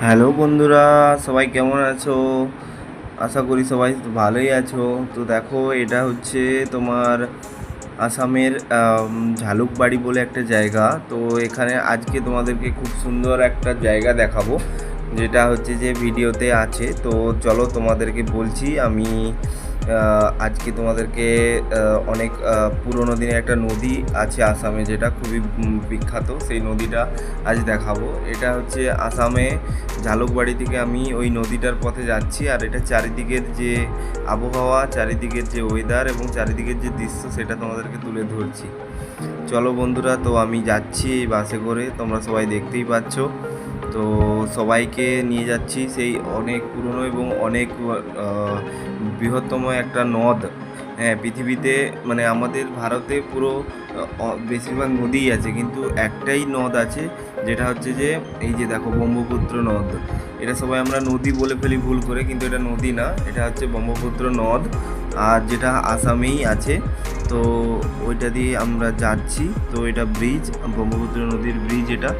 Hello বন্ধুরা, সবাই কেমন আছো? আশা করি সবাই ভালোই আছো। তো দেখো, এটা হচ্ছে তোমার আসামের ঝালুকবাড়ি বলে একটা জায়গা। তো এখানে আজকে তোমাদেরকে খুব সুন্দর একটা জায়গা দেখাবো, যেটা হচ্ছে যে ভিডিওতে আছে। তো চলো তোমাদেরকে বলছি আমি। আজকে তোমাদেরকে অনেক পুরোনো দিনের একটা নদী আছে আসামে, যেটা খুবই বিখ্যাত। সেই নদীটা আজ দেখাবো। এটা হচ্ছে আসামে ঝালুকবাড়ি থেকে আমি ওই নদীটার পথে যাচ্ছি, আর এটা চারিদিকের যে আবহাওয়া, চারিদিকের যে ওয়েদার এবং চারিদিকের যে দৃশ্য, সেটা তোমাদেরকে তুলে ধরছি। চলো বন্ধুরা, তো আমি যাচ্ছি এই বাসে করে, তোমরা সবাই দেখতেই পাচ্ছ। তো সবাইকে নিয়ে যাচ্ছি সেই অনেক পুরনো এবং অনেক বৃহত্তম একটা নদ। হ্যাঁ, পৃথিবীতে মানে আমাদের ভারতে পুরো বেশিরভাগ নদীই আছে, কিন্তু একটাই নদ আছে, যেটা হচ্ছে যে এই যে দেখো, ব্রহ্মপুত্র নদ। এটা সবাই আমরা নদী বলে ফেলি ভুল করে, কিন্তু এটা নদী না, এটা হচ্ছে ব্রহ্মপুত্র নদ। আর যেটা আসামেই আছে। তো ওইটা দিয়ে আমরা যাচ্ছি। তো এটা ব্রিজ, ব্রহ্মপুত্র নদীর ব্রিজ এটা।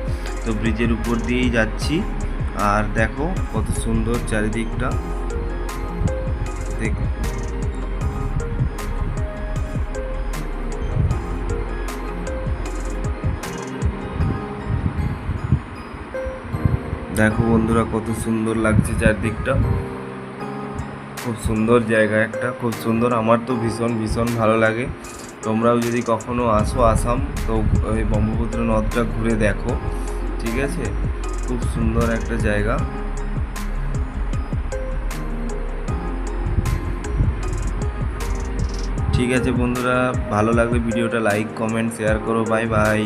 তো ব্রিজের উপর দিয়েই যাচ্ছি। আর দেখো কত সুন্দর চারিদিকটা। দেখ, দেখো বন্ধুরা, কত সুন্দর লাগছে চারদিকটা। খুব সুন্দর জায়গা একটা, খুব সুন্দর। আমার তো ভীষণ ভীষণ ভালো লাগে। তোমরাও যদি কখনো আসো আসাম, তো ওই ব্রহ্মপুত্র নদটা ঘুরে দেখো, ঠিক আছে? খুব সুন্দর একটা জায়গা। ঠিক আছে বন্ধুরা, ভালো লাগলে ভিডিওটা লাইক, কমেন্ট, শেয়ার করো। Bye bye.